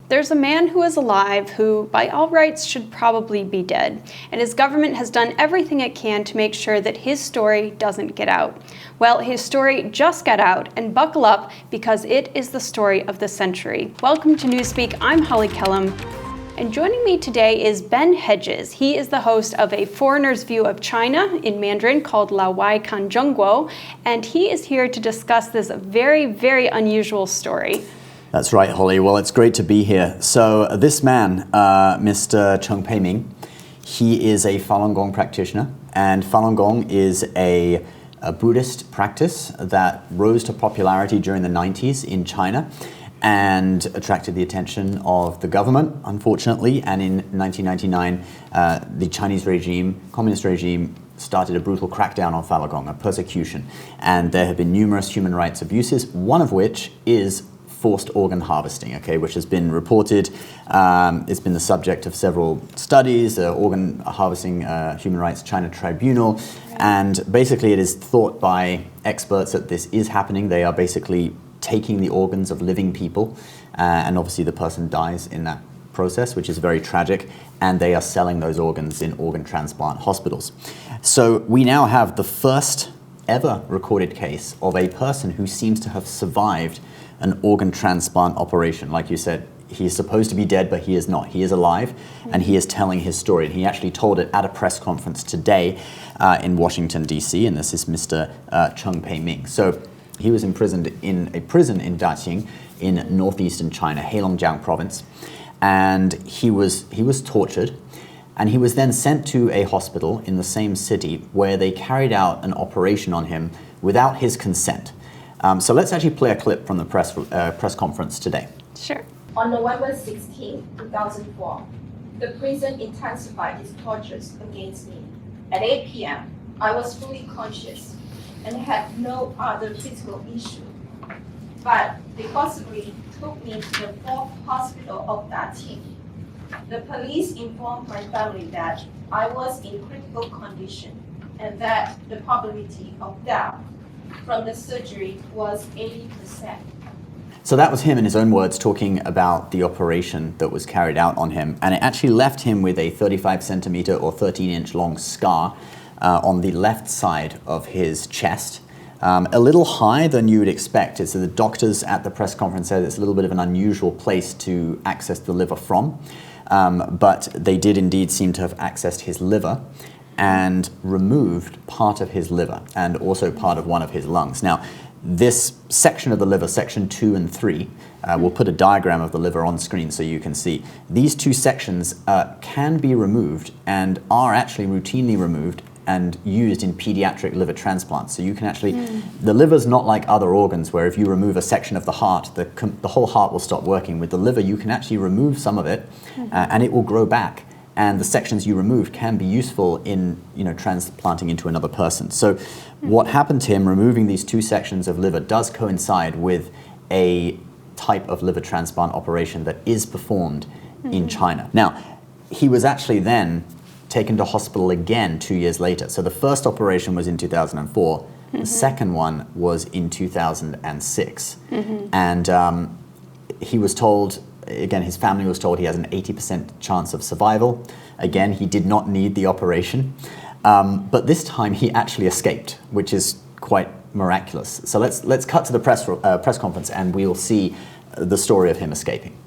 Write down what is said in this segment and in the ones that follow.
There's a man who is alive who, by all rights, should probably be dead, and his government has done everything it can to make sure that his story doesn't get out. Well, his story just got out, and buckle up because it is the story of the century. Welcome to Newspeak. I'm Holly Kellum. And joining me today is Ben Hedges. He is the host of A Foreigner's View of China in Mandarin called Lao Wai Kan Zhongguo, and he is here to discuss this very, very unusual story. That's right, Holly. Well, it's great to be here. So this man, Mr. Cheng Pei-ming, he is a Falun Gong practitioner, and Falun Gong is a Buddhist practice that rose to popularity during the 90s in China and attracted the attention of the government, unfortunately. And in 1999, the Chinese regime, communist regime, started a brutal crackdown on Falun Gong, a persecution. And there have been numerous human rights abuses, one of which is forced organ harvesting, which has been reported. It's been the subject of several studies, organ harvesting human rights China tribunal. And basically it is thought by experts that this is happening. They are basically taking the organs of living people, and obviously the person dies in that process, which is very tragic, and they are selling those organs in organ transplant hospitals. So we now have the first ever recorded case of a person who seems to have survived an organ transplant operation. Like you said, he is supposed to be dead, but he is not. He is alive, and he is telling his story. And he actually told it at a press conference today in Washington, D.C., and this is Mr. Cheng Pei-ming. So he was imprisoned in a prison in Daxing in northeastern China, Heilongjiang province, and he was tortured, and he was then sent to a hospital in the same city where they carried out an operation on him without his consent. So let's actually play a clip from the press conference today. Sure. On November 16, 2004, the prison intensified its tortures against me. At 8 p.m., I was fully conscious and had no other physical issue. But they possibly took me to the fourth hospital of that team. The police informed my family that I was in critical condition and that the probability of death from the surgery was 80%. So that was him in his own words talking about the operation that was carried out on him, and it actually left him with a 35 centimeter or 13-inch long scar on the left side of his chest, a little higher than you would expect. So the doctors at the press conference said it's a little bit of an unusual place to access the liver from, but they did indeed seem to have accessed his liver and removed part of his liver and also part of one of his lungs. Now, this section of the liver, section 2 and 3, we'll put a diagram of the liver on screen so you can see. These two sections can be removed and are actually routinely removed and used in pediatric liver transplants. So you can actually, the liver's not like other organs where if you remove a section of the heart, the whole heart will stop working. With the liver, you can actually remove some of it and it will grow back. And the sections you remove can be useful in transplanting into another person. So what happened to him, removing these two sections of liver, does coincide with a type of liver transplant operation that is performed in China. Now, he was actually then taken to hospital again 2 years later. So the first operation was in 2004. The second one was in 2006. And he was told, again, his family was told he has an 80% chance of survival. Again, he did not need the operation. But this time he actually escaped, which is quite miraculous. So let's cut to the press conference and we'll see the story of him escaping.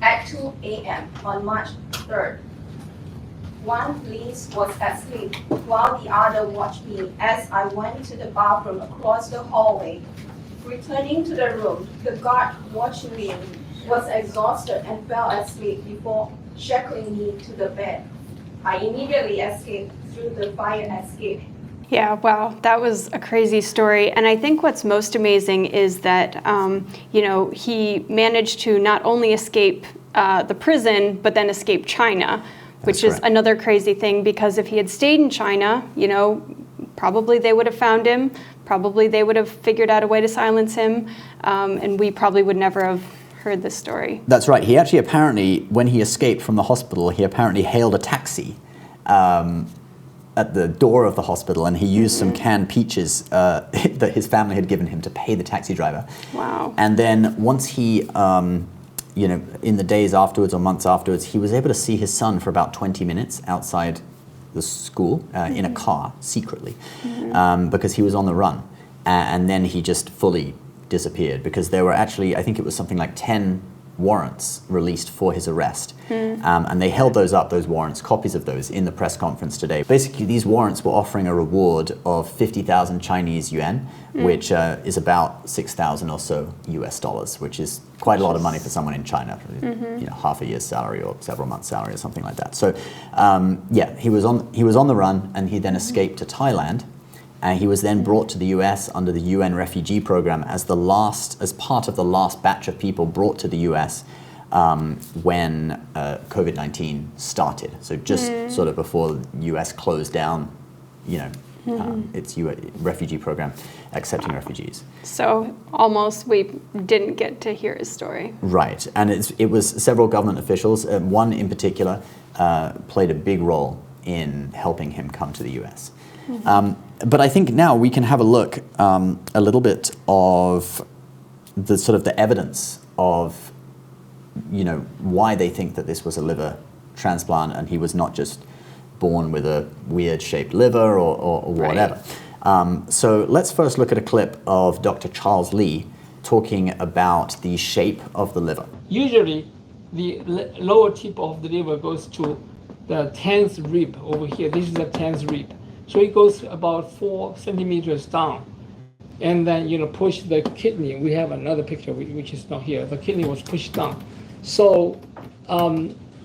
At 2 a.m. on March 3rd, one police was asleep while the other watched me as I went to the bathroom across the hallway. Returning to the room, the guard watching me was exhausted and fell asleep before shackling me to the bed. I immediately escaped through the fire escape. Yeah, wow, that was a crazy story. And I think what's most amazing is that, he managed to not only escape the prison, but then escape China, which is another crazy thing, because if he had stayed in China, probably they would have found him, probably they would have figured out a way to silence him, and we probably would never have heard this story. That's right. He actually apparently, when he escaped from the hospital, he apparently hailed a taxi at the door of the hospital, and he used some canned peaches that his family had given him to pay the taxi driver. Wow. And then once he in the days afterwards or months afterwards, he was able to see his son for about 20 minutes outside the school in a car secretly because he was on the run. And then he just fully disappeared because there were actually, I think it was something like 10 warrants released for his arrest. And they held those warrants, copies of those, in the press conference today. Basically, these warrants were offering a reward of 50,000 Chinese yuan, which is about 6,000 or so US dollars, which is quite a lot of money for someone in China, half a year's salary or several months' salary or something like that. So, he was on the run, and he then escaped to Thailand. And he was then brought to the US under the UN refugee program as part of the last batch of people brought to the US when COVID-19 started. So just sort of before the US closed down, its refugee program, accepting refugees. So almost we didn't get to hear his story. Right, and it was several government officials, one in particular, played a big role in helping him come to the US. But I think now we can have a look a little bit of the sort of the evidence of, why they think that this was a liver transplant and he was not just born with a weird shaped liver or whatever. Right. So let's first look at a clip of Dr. Charles Lee talking about the shape of the liver. Usually, the lower tip of the liver goes to the 10th rib over here. This is the 10th rib. So it goes about 4 centimeters down. And then, push the kidney. We have another picture, which is not here. The kidney was pushed down. So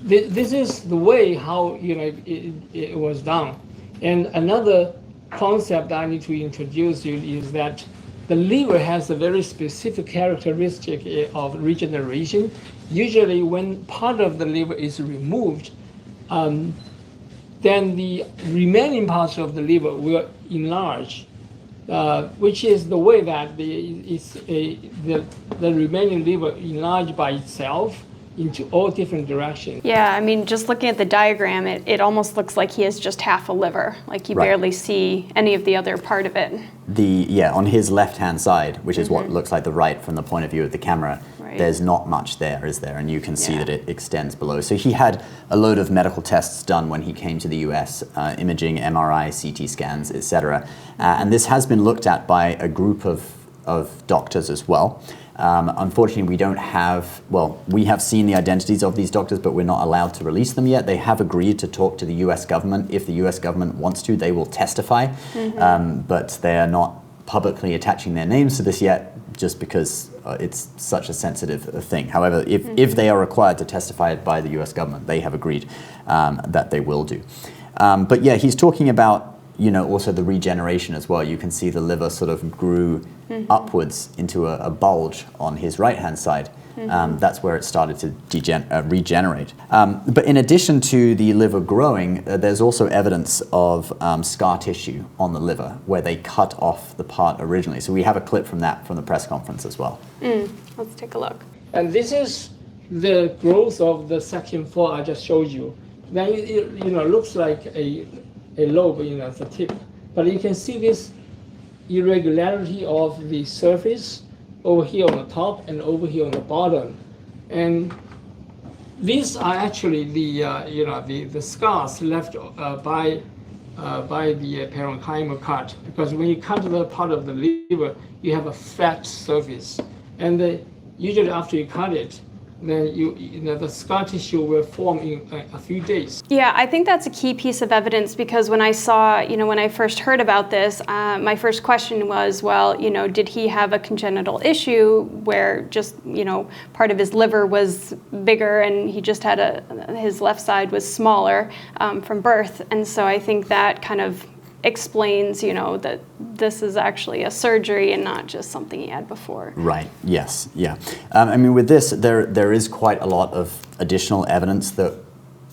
this is the way how, it was done. And another concept I need to introduce you is that the liver has a very specific characteristic of regeneration. Usually when part of the liver is removed, then the remaining parts of the liver will enlarge, which is the way that the remaining liver enlarged by itself into all different directions. Yeah, I mean, just looking at the diagram, it almost looks like he has just half a liver. Like you barely see any of the other part of it. On his left-hand side, which is what looks like the right from the point of view of the camera, there's not much there, is there? And you can see that it extends below. So he had a load of medical tests done when he came to the US, imaging, MRI, CT scans, etc. And this has been looked at by a group of doctors as well. Unfortunately, we have seen the identities of these doctors, but we're not allowed to release them yet. They have agreed to talk to the US government. If the US government wants to, they will testify, but they are not publicly attaching their names to this yet, just because it's such a sensitive thing. However, if they are required to testify by the US government, they have agreed that they will do. But yeah, he's talking about also the regeneration as well. You can see the liver sort of grew upwards into a bulge on his right-hand side. That's where it started to regenerate. But in addition to the liver growing, there's also evidence of scar tissue on the liver where they cut off the part originally. So we have a clip from that from the press conference as well. Let's take a look. And this is the growth of the section 4 I just showed you. Then it looks like a lobe, the tip. But you can see this irregularity of the surface over here on the top and over here on the bottom. And these are actually the scars left by the parenchymal cut. Because when you cut the part of the liver, you have a flat surface. And usually after you cut it, then the scar tissue will form in a few days. Yeah, I think that's a key piece of evidence because when I saw, when I first heard about this, my first question was, did he have a congenital issue where just, part of his liver was bigger and he just had his left side was smaller from birth. And so I think that kind of explains, that this is actually a surgery and not just something he had before. Right, yes, yeah. With this, there is quite a lot of additional evidence that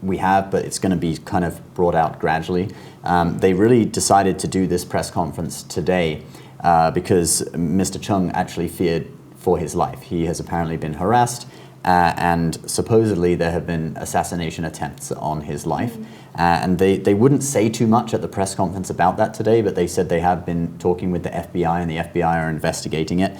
we have, but it's going to be kind of brought out gradually. They really decided to do this press conference today because Mr. Chung actually feared for his life. He has apparently been harassed and supposedly there have been assassination attempts on his life. And they wouldn't say too much at the press conference about that today, but they said they have been talking with the FBI, and the FBI are investigating it.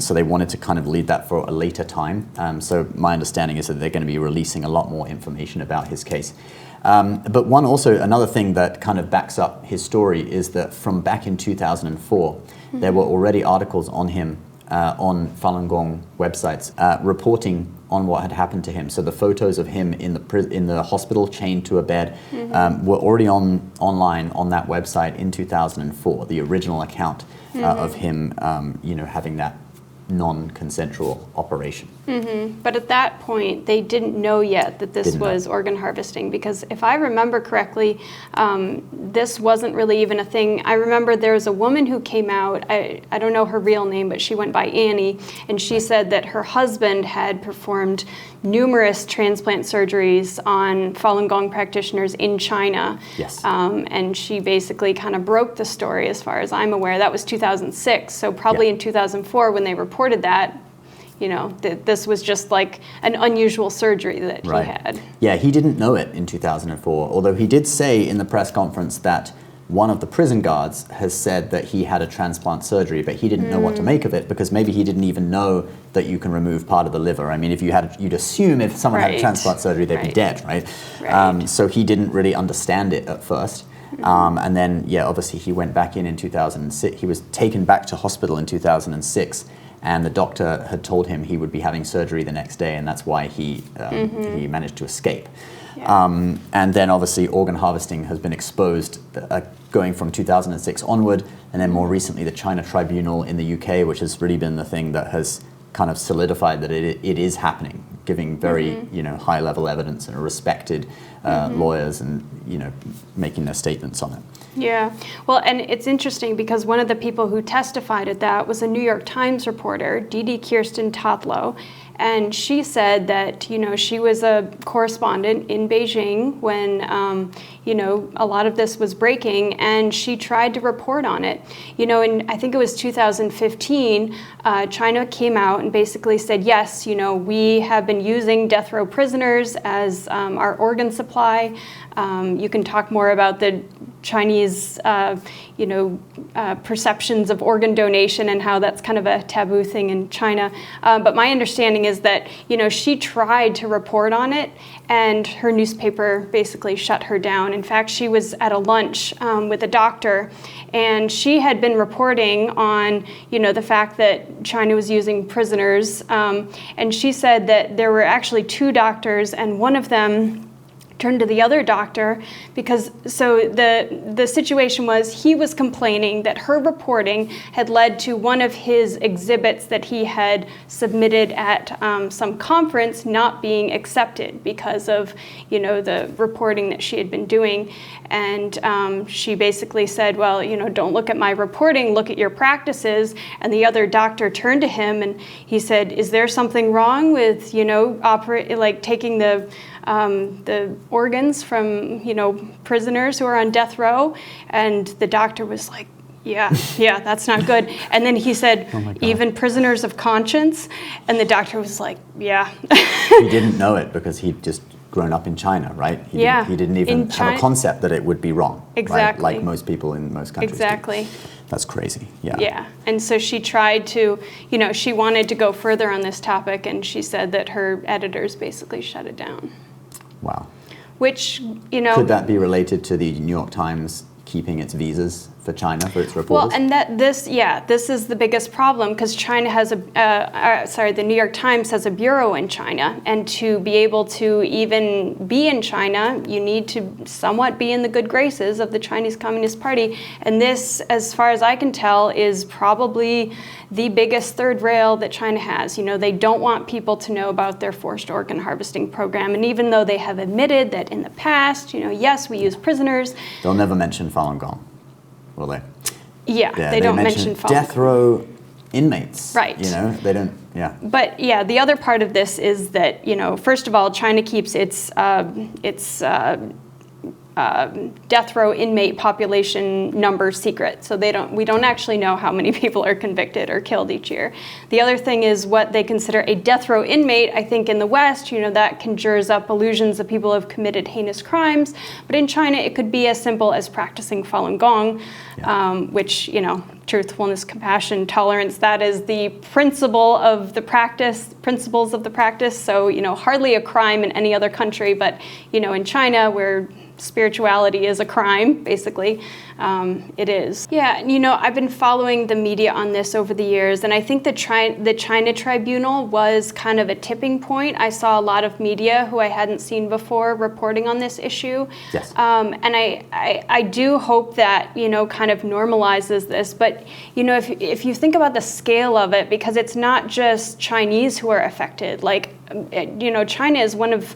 So they wanted to kind of leave that for a later time. So my understanding is that they're going to be releasing a lot more information about his case. But another thing that kind of backs up his story is that from back in 2004, there were already articles on him on Falun Gong websites reporting on what had happened to him. So the photos of him in the hospital chained to a bed were already online on that website in 2004, the original account of him having that non-consensual operation. But at that point, they didn't know yet that this was organ harvesting, because if I remember correctly, this wasn't really even a thing. I remember there was a woman who came out, I don't know her real name, but she went by Annie, and she said that her husband had performed numerous transplant surgeries on Falun Gong practitioners in China. Yes. And she basically kind of broke the story, as far as I'm aware. That was 2006, so probably in 2004 when they reported that, this was just like an unusual surgery that he had. Yeah, he didn't know it in 2004, although he did say in the press conference that one of the prison guards has said that he had a transplant surgery, but he didn't know what to make of it, because maybe he didn't even know that you can remove part of the liver. I mean, you'd assume if someone had a transplant surgery, they'd be dead, right? So he didn't really understand it at first. And then, obviously he went back in 2006. He was taken back to hospital in 2006. And the doctor had told him he would be having surgery the next day, and that's why he managed to escape. And then obviously organ harvesting has been exposed going from 2006 onward, and then more recently the China Tribunal in the UK, which has really been the thing that has kind of solidified that it is happening, giving very high-level evidence and respected lawyers, and making their statements on it. Yeah, well, and it's interesting because one of the people who testified at that was a New York Times reporter, Didi Kirsten Totlow, and she said that, she was a correspondent in Beijing when, a lot of this was breaking, and she tried to report on it. And I think it was 2015, China came out and basically said, yes, we have been using death row prisoners as our organ supply. You can talk more about the Chinese, perceptions of organ donation and how that's kind of a taboo thing in China. But my understanding is that, she tried to report on it, and her newspaper basically shut her down. In fact, she was at a lunch with a doctor, and she had been reporting on, the fact that China was using prisoners. And she said that there were actually two doctors, and one of them turned to the other doctor because the situation was he was complaining that her reporting had led to one of his exhibits that he had submitted at some conference not being accepted because of the reporting that she had been doing. And she basically said, well, don't look at my reporting, look at your practices. And the other doctor turned to him and he said, is there something wrong with taking the organs from prisoners who are on death row? And the doctor was like, yeah, that's not good. And then he said, even prisoners of conscience? And the doctor was like, yeah. He didn't know it because he'd just grown up in China, right? He didn't even have a concept that it would be wrong. Exactly. Right? Like most people in most countries Exactly. do. That's crazy. Yeah. And so she tried to, she wanted to go further on this topic, and she said that her editors basically shut it down. Wow. Which, Could that be related to the New York Times keeping its visas for China for its reporters? Well, and this is the biggest problem because China has the New York Times has a bureau in China, and to be able to even be in China, you need to somewhat be in the good graces of the Chinese Communist Party, and this, as far as I can tell, is probably the biggest third rail that China has. They don't want people to know about their forced organ harvesting program, and even though they have admitted that in the past, yes, we use prisoners, they'll never mention Falun Gong. Will they? Yeah, they don't mention Falun Gong. Death row inmates. Right. They don't, But the other part of this is that, first of all, China keeps its death row inmate population number secret. So we don't actually know how many people are convicted or killed each year. The other thing is what they consider a death row inmate. I think in the West, that conjures up illusions that people have committed heinous crimes. But in China, it could be as simple as practicing Falun Gong, which, truthfulness, compassion, tolerance, that is the principles of the practice. So, hardly a crime in any other country, but, in China, where spirituality is a crime, basically, it is. Yeah, I've been following the media on this over the years, and I think the China tribunal was kind of a tipping point. I saw a lot of media who I hadn't seen before reporting on this issue. Yes. And I do hope that, kind of normalizes this. But, if you think about the scale of it, because it's not just Chinese who are affected. Like, China is one of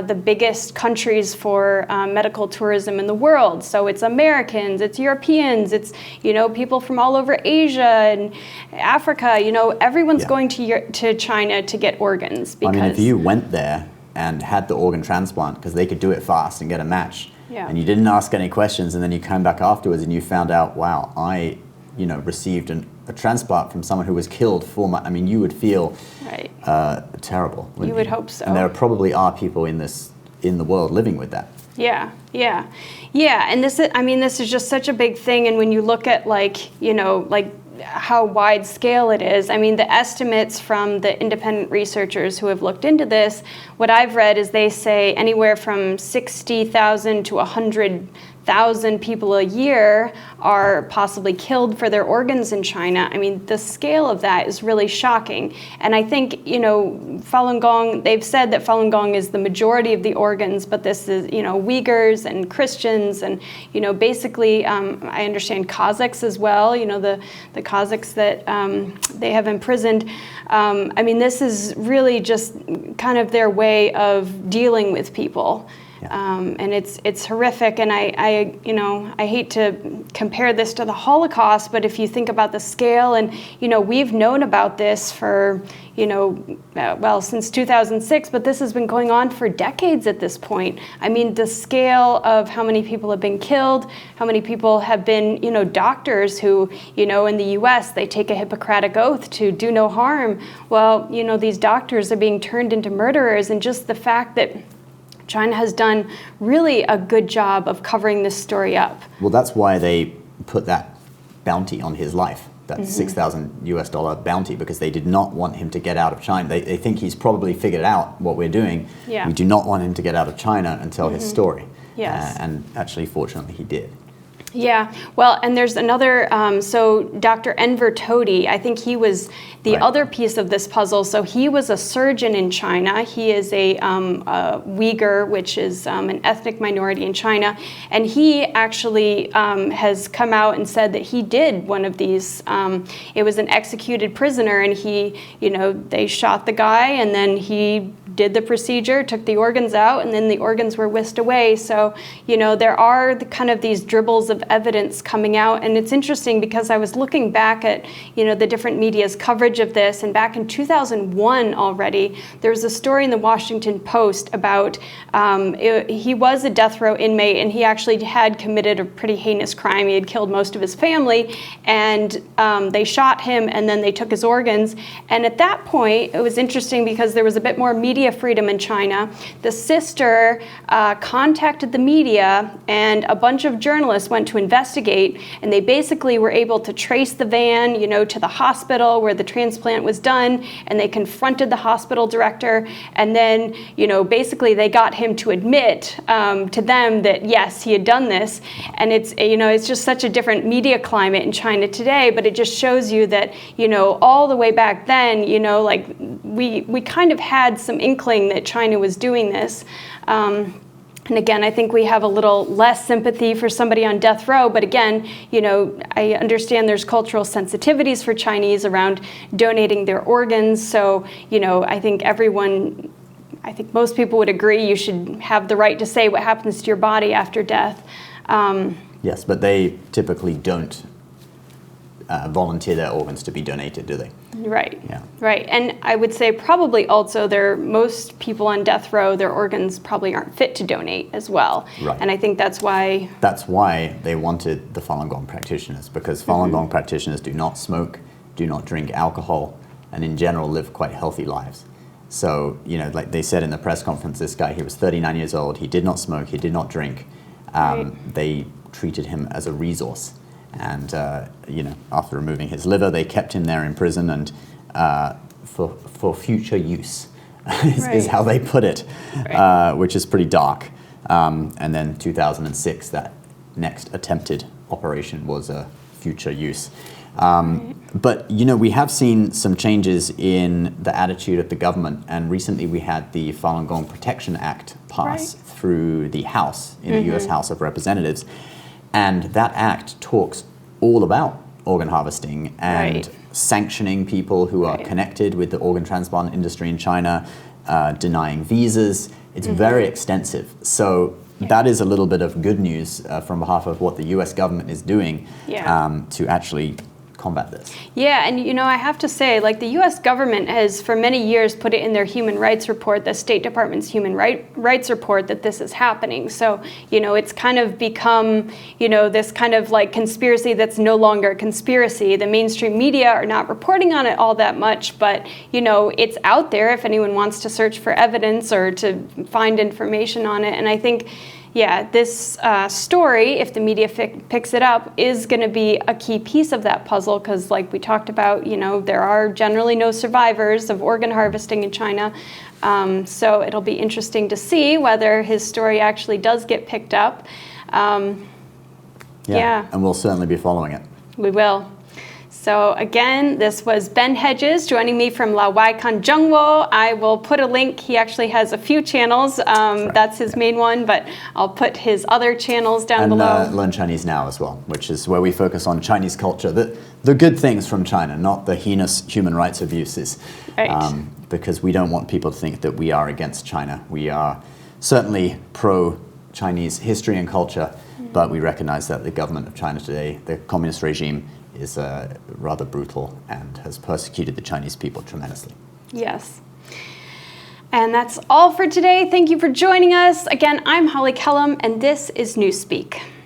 the biggest countries for medical tourism in the world. So it's Americans, it's Europeans, it's people from all over Asia and Africa. Everyone's going to China to get organs. Because, if you went there and had the organ transplant, because they could do it fast and get a match, and you didn't ask any questions, and then you came back afterwards and you found out, wow, I received a transplant from someone who was killed you would feel terrible. You would hope so. And there probably are people in the world living with that. Yeah. And this is just such a big thing. And when you look at how wide scale it is, the estimates from the independent researchers who have looked into this, what I've read is they say anywhere from 60,000 to 100,000 people a year are possibly killed for their organs in China. The scale of that is really shocking. And I think, Falun Gong, they've said that Falun Gong is the majority of the organs, but this is, Uyghurs and Christians and, basically, I understand Kazakhs as well, the Kazakhs that they have imprisoned. This is really just kind of their way of dealing with people. And it's horrific, and I hate to compare this to the Holocaust, but if you think about the scale, and we've known about this for since 2006, but this has been going on for decades at this point. The scale of how many people have been killed, how many people have been doctors who in the U.S. they take a Hippocratic oath to do no harm. Well, these doctors are being turned into murderers, and just the fact that China has done really a good job of covering this story up. Well, that's why they put that bounty on his life, that $6,000 bounty, because they did not want him to get out of China. They think he's probably figured out what we're doing. Yeah. We do not want him to get out of China and tell his story. Yes. And actually, fortunately, he did. Yeah, well, and there's another, so Dr. Enver Todi, I think he was the other piece of this puzzle. So he was a surgeon in China. He is a Uyghur, which is an ethnic minority in China. And he actually has come out and said that he did one of these. It was an executed prisoner, and they shot the guy, and then he did the procedure, took the organs out, and then the organs were whisked away. So, there are kind of these dribbles of evidence coming out. And it's interesting because I was looking back at, the different media's coverage of this. And back in 2001 already, there was a story in the Washington Post about, he was a death row inmate, and he actually had committed a pretty heinous crime. He had killed most of his family, and they shot him, and then they took his organs. And at that point, it was interesting because there was a bit more media freedom in China. The sister contacted the media, and a bunch of journalists went to investigate, and they basically were able to trace the van, to the hospital where the transplant was done, and they confronted the hospital director, and then, basically they got him to admit to them that yes, he had done this. And it's just such a different media climate in China today, but it just shows you that, all the way back then, we kind of had some inkling that China was doing this. And again, I think we have a little less sympathy for somebody on death row. But again, I understand there's cultural sensitivities for Chinese around donating their organs. So, I think most people would agree you should have the right to say what happens to your body after death. Yes, but they typically don't volunteer their organs to be donated, do they? Right. Yeah. Right. And I would say probably also most people on death row, their organs probably aren't fit to donate as well. Right. And I think that's why. That's why they wanted the Falun Gong practitioners, because Falun Gong practitioners do not smoke, do not drink alcohol, and in general live quite healthy lives. So, you know, like they said in the press conference, this guy, he was 39 years old, he did not smoke, he did not drink. They treated him as a resource. And, you know, after removing his liver, they kept him there in prison and for future use is how they put it, which is pretty dark. And then 2006, that next attempted operation was a future use. But, you know, we have seen some changes in the attitude of the government. And recently we had the Falun Gong Protection Act pass through the House, in the US House of Representatives. And that act talks all about organ harvesting and sanctioning people who are connected with the organ transplant industry in China, denying visas. It's very extensive. So that is a little bit of good news from behalf of what the US government is doing to actually combat this. Yeah, and you know, I have to say, like, the US government has for many years put it in their human rights report, the State Department's human rights report, that this is happening. So, you know, it's kind of become, you know, this kind of like conspiracy that's no longer a conspiracy. The mainstream media are not reporting on it all that much, but, you know, it's out there if anyone wants to search for evidence or to find information on it. And I think, yeah, this story, if the media picks it up, is going to be a key piece of that puzzle because, like we talked about, you know, there are generally no survivors of organ harvesting in China. So it'll be interesting to see whether his story actually does get picked up. And we'll certainly be following it. We will. So again, this was Ben Hedges joining me from La Wai Kan Zhengwo. I will put a link. He actually has a few channels. That's his main one, but I'll put his other channels down below. And Learn Chinese Now as well, which is where we focus on Chinese culture, the good things from China, not the heinous human rights abuses. Because we don't want people to think that we are against China. We are certainly pro-Chinese history and culture, but we recognize that the government of China today, the communist regime, is rather brutal and has persecuted the Chinese people tremendously. Yes. And that's all for today. Thank you for joining us. Again, I'm Holly Kellum, and this is Newspeak.